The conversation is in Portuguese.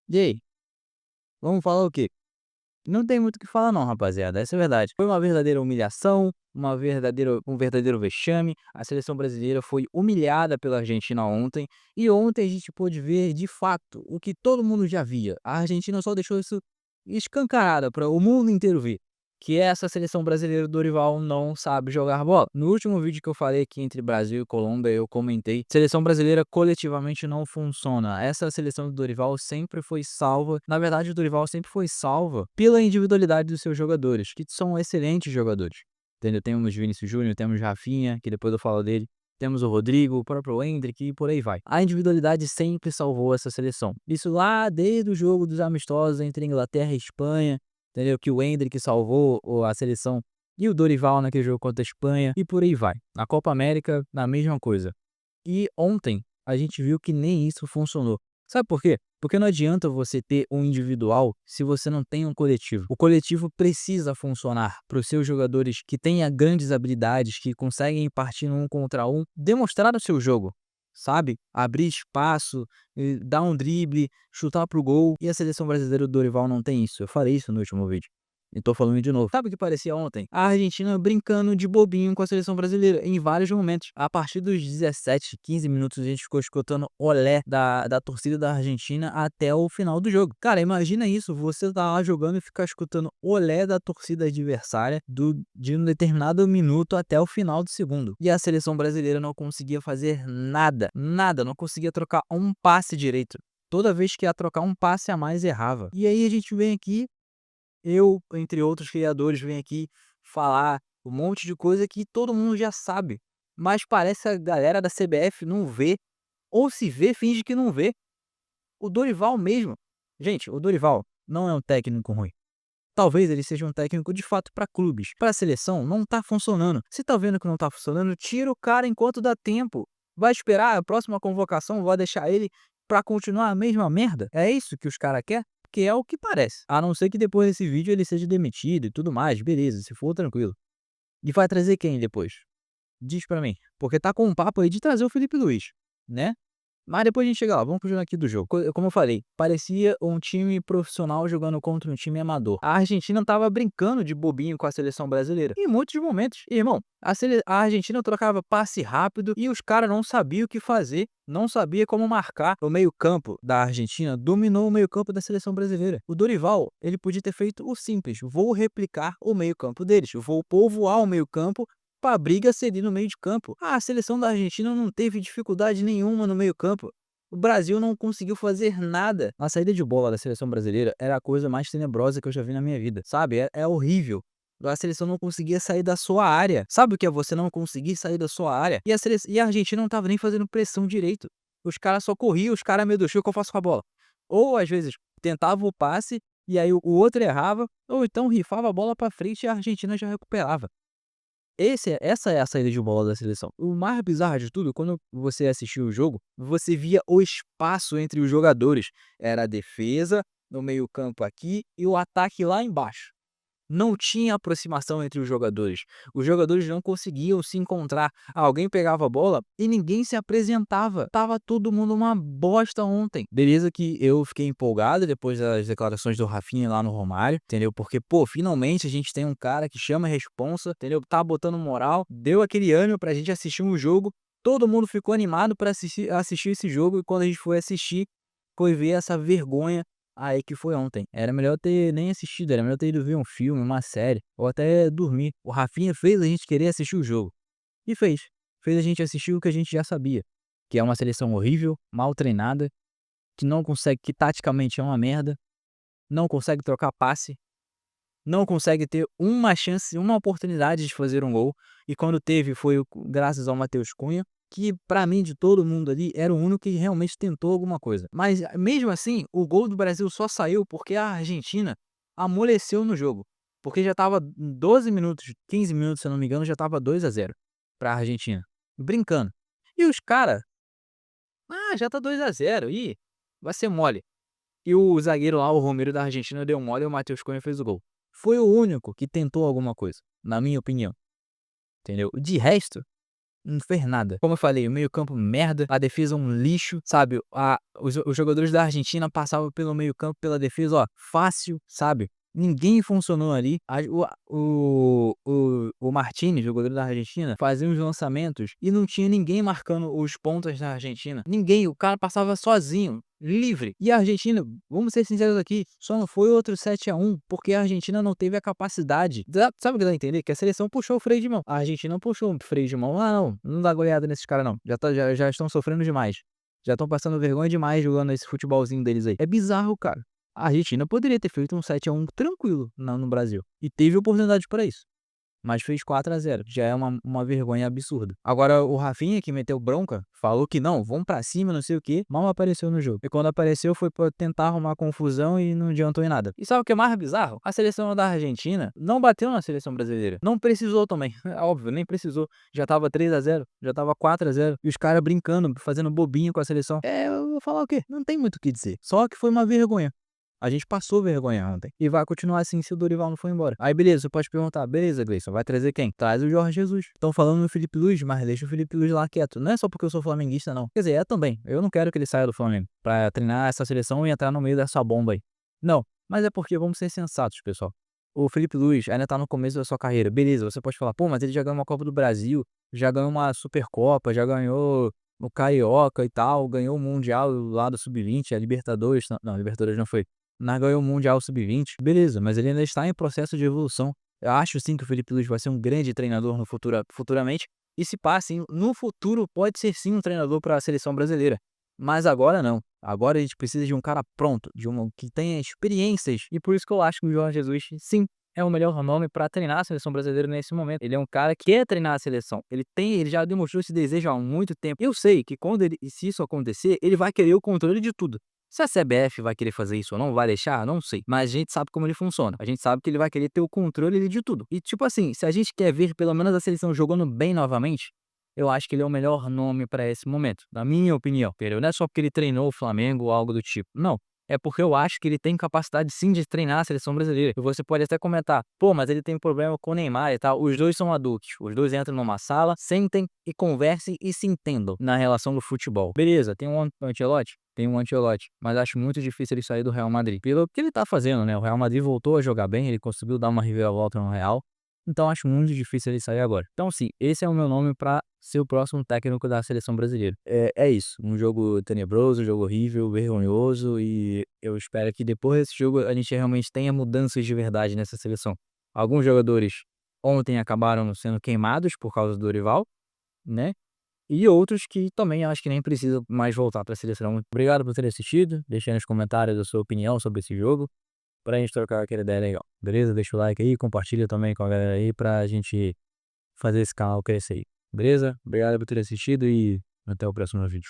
E aí, vamos falar o quê? Não tem muito o que falar não, rapaziada, essa é a verdade. Foi uma verdadeira humilhação, um verdadeiro vexame. A seleção brasileira foi humilhada pela Argentina ontem, e ontem a gente pôde ver, de fato, o que todo mundo já via. A Argentina só deixou isso escancarada para o mundo inteiro ver, que essa seleção brasileira do Dorival não sabe jogar bola. No último vídeo que eu falei aqui entre Brasil e Colômbia, eu comentei, seleção brasileira coletivamente não funciona. Essa seleção do Dorival sempre foi salva, na verdade o Dorival sempre foi salva pela individualidade dos seus jogadores, que são excelentes jogadores. Entendeu? Temos Vinícius Júnior, temos Rafinha, que depois eu falo dele. Temos o Rodrigo, o próprio Endrick e por aí vai. A individualidade sempre salvou essa seleção. Isso lá desde o jogo dos amistosos entre Inglaterra e Espanha, entendeu? Que o Endrick salvou a seleção e o Dorival naquele jogo contra a Espanha e por aí vai. Na Copa América, na mesma coisa. E ontem a gente viu que nem isso funcionou. Sabe por quê? Porque não adianta você ter um individual se você não tem um coletivo. O coletivo precisa funcionar para os seus jogadores que tenham grandes habilidades, que conseguem partir no um contra um, demonstrar o seu jogo, sabe? Abrir espaço, dar um drible, chutar pro gol. E a seleção brasileira do Dorival não tem isso. Eu falei isso no último vídeo. E tô falando de novo. Sabe o que parecia ontem? A Argentina brincando de bobinho com a seleção brasileira em vários momentos. A partir dos 17, 15 minutos, a gente ficou escutando olé da torcida da Argentina até o final do jogo. Cara, imagina isso, você tá lá jogando e ficar escutando olé da torcida adversária de um determinado minuto até o final do segundo. E a seleção brasileira não conseguia fazer nada, nada, não conseguia trocar um passe direito. Toda vez que ia trocar um passe a mais, errava. E aí a gente vem aqui, eu, entre outros criadores, venho aqui falar um monte de coisa que todo mundo já sabe, mas parece que a galera da CBF não vê, ou se vê, finge que não vê. O Dorival mesmo, gente, o Dorival não é um técnico ruim. Talvez ele seja um técnico de fato para clubes. Para a seleção, não tá funcionando. Se tá vendo que não tá funcionando, tira o cara enquanto dá tempo. Vai esperar a próxima convocação, vai deixar ele para continuar a mesma merda? É isso que os caras querem? Que é o que parece. A não ser que depois desse vídeo ele seja demitido e tudo mais, beleza, se for tranquilo. E vai trazer quem depois? Diz pra mim. Porque tá com um papo aí de trazer o Felipe Luiz, né? Mas depois a gente chega lá, vamos continuar aqui do jogo. Como eu falei, parecia um time profissional jogando contra um time amador. A Argentina tava brincando de bobinho com a seleção brasileira. Em muitos momentos. Irmão, a Argentina trocava passe rápido e os caras não sabiam o que fazer, não sabia como marcar. O meio-campo da Argentina dominou o meio-campo da seleção brasileira. O Dorival, ele podia ter feito o simples: vou replicar o meio-campo deles, vou povoar o meio-campo para a briga ser ali no meio de campo. A seleção da Argentina não teve dificuldade nenhuma no meio-campo. O Brasil não conseguiu fazer nada. A saída de bola da seleção brasileira era a coisa mais tenebrosa que eu já vi na minha vida, sabe? É horrível. A seleção não conseguia sair da sua área. Sabe o que é você não conseguir sair da sua área? E a Argentina não tava nem fazendo pressão direito. Os caras só corriam, os caras, meu Deus, o que eu faço com a bola? Ou às vezes tentava o passe e aí o outro errava, ou então rifava a bola para frente e a Argentina já recuperava. Essa é a saída de bola da seleção. O mais bizarro de tudo, quando você assistia o jogo, você via o espaço entre os jogadores. Era a defesa, no meio-campo aqui e o ataque lá embaixo. Não tinha aproximação entre os jogadores. Os jogadores não conseguiam se encontrar. Alguém pegava a bola e ninguém se apresentava. Tava todo mundo uma bosta ontem. Beleza que eu fiquei empolgado depois das declarações do Rafinha lá no Romário, entendeu? Porque, pô, finalmente a gente tem um cara que chama a responsa, entendeu? Tá botando moral, deu aquele ânimo pra gente assistir um jogo. Todo mundo ficou animado pra assistir esse jogo e quando a gente foi assistir, foi ver essa vergonha aí que foi ontem. Era melhor ter nem assistido, era melhor ter ido ver um filme, uma série, ou até dormir. O Rafinha fez a gente querer assistir o jogo. E fez. Fez a gente assistir o que a gente já sabia. Que é uma seleção horrível, mal treinada, que não consegue, que taticamente é uma merda, não consegue trocar passe, não consegue ter uma chance, uma oportunidade de fazer um gol. E quando teve foi graças ao Matheus Cunha, que pra mim de todo mundo ali era o único que realmente tentou alguma coisa. Mas mesmo assim, o gol do Brasil só saiu porque a Argentina amoleceu no jogo. Porque já tava 12 minutos, 15 minutos, se eu não me engano, já tava 2-0 pra Argentina. Brincando. E os caras, já tá 2-0, ih, vai ser mole. E o zagueiro lá, o Romero da Argentina, deu mole e o Matheus Cunha fez o gol. Foi o único que tentou alguma coisa, na minha opinião, entendeu? De resto, não fez nada. Como eu falei, o meio-campo merda, a defesa um lixo, sabe? Os jogadores da Argentina passavam pelo meio-campo, pela defesa, ó, fácil, sabe? Ninguém funcionou ali. O Martínez, o goleiro da Argentina, fazia uns lançamentos e não tinha ninguém marcando os pontas da Argentina. Ninguém, o cara passava sozinho, livre. E a Argentina, vamos ser sinceros aqui, só não foi outro 7-1 porque a Argentina não teve a capacidade. Sabe o que dá a entender? Que a seleção puxou o freio de mão. A Argentina não puxou o freio de mão. Ah, não dá goleada nesses caras, não. Já estão sofrendo demais. Já estão passando vergonha demais jogando esse futebolzinho deles aí. É bizarro, cara. A Argentina poderia ter feito um 7-1 tranquilo no Brasil. E teve oportunidade para isso. Mas fez 4-0. Já é uma vergonha absurda. Agora, o Rafinha, que meteu bronca, falou que não, vamos pra cima, não sei o quê. Mal apareceu no jogo. E quando apareceu, foi pra tentar arrumar confusão e não adiantou em nada. E sabe o que é mais bizarro? A seleção da Argentina não bateu na seleção brasileira. Não precisou também. É óbvio, nem precisou. Já tava 3-0, já tava 4-0. E os caras brincando, fazendo bobinho com a seleção. Eu vou falar o quê? Não tem muito o que dizer. Só que foi uma vergonha. A gente passou vergonha ontem. E vai continuar assim se o Dorival não for embora. Aí beleza, você pode perguntar, beleza, Gleison, vai trazer quem? Traz o Jorge Jesus. Estão falando no Felipe Luiz, mas deixa o Felipe Luiz lá quieto. Não é só porque eu sou flamenguista, não. Quer dizer, é também. Eu não quero que ele saia do Flamengo pra treinar essa seleção e entrar no meio dessa bomba aí. Não, mas é porque vamos ser sensatos, pessoal. O Felipe Luiz ainda tá no começo da sua carreira. Beleza, você pode falar, pô, mas ele já ganhou uma Copa do Brasil, já ganhou uma Supercopa, já ganhou o Carioca e tal, ganhou o Mundial lá do Sub-20, a Libertadores. Não, Libertadores não foi. Ganhou o Mundial Sub-20, beleza, mas ele ainda está em processo de evolução. Eu acho sim que o Felipe Luiz vai ser um grande treinador no futuramente. E se passa, no futuro pode ser sim um treinador para a seleção brasileira. Mas agora não. Agora a gente precisa de um cara pronto, de um que tenha experiências. E por isso que eu acho que o Jorge Jesus, sim, é o melhor nome para treinar a seleção brasileira nesse momento. Ele é um cara que quer treinar a seleção. Ele já demonstrou esse desejo há muito tempo. Eu sei que se isso acontecer, ele vai querer o controle de tudo. Se a CBF vai querer fazer isso ou não, vai deixar? Não sei. Mas a gente sabe como ele funciona. A gente sabe que ele vai querer ter o controle de tudo. E tipo assim, se a gente quer ver pelo menos a seleção jogando bem novamente, eu acho que ele é o melhor nome para esse momento, na minha opinião. Entendeu? Não é só porque ele treinou o Flamengo ou algo do tipo. Não. É porque eu acho que ele tem capacidade sim de treinar a seleção brasileira. E você pode até comentar, pô, mas ele tem problema com o Neymar e tal. Os dois são adultos. Os dois entram numa sala, sentem e conversem e se entendam na relação do futebol. Beleza, tem um Ancelotti? Tem um Ancelotti, mas acho muito difícil ele sair do Real Madrid. Pelo que ele tá fazendo, né? O Real Madrid voltou a jogar bem, ele conseguiu dar uma reviravolta no Real. Então acho muito difícil ele sair agora. Então sim, esse é o meu nome para ser o próximo técnico da seleção brasileira. É isso, um jogo tenebroso, um jogo horrível, vergonhoso e eu espero que depois desse jogo a gente realmente tenha mudanças de verdade nessa seleção. Alguns jogadores ontem acabaram sendo queimados por causa do Dorival, né? E outros que também acho que nem precisam mais voltar para a seleção. Obrigado por ter assistido, deixe aí nos comentários a sua opinião sobre esse jogo pra gente trocar aquela ideia legal, beleza? Deixa o like aí, compartilha também com a galera aí pra gente fazer esse canal crescer aí, beleza? Obrigado por ter assistido e até o próximo vídeo.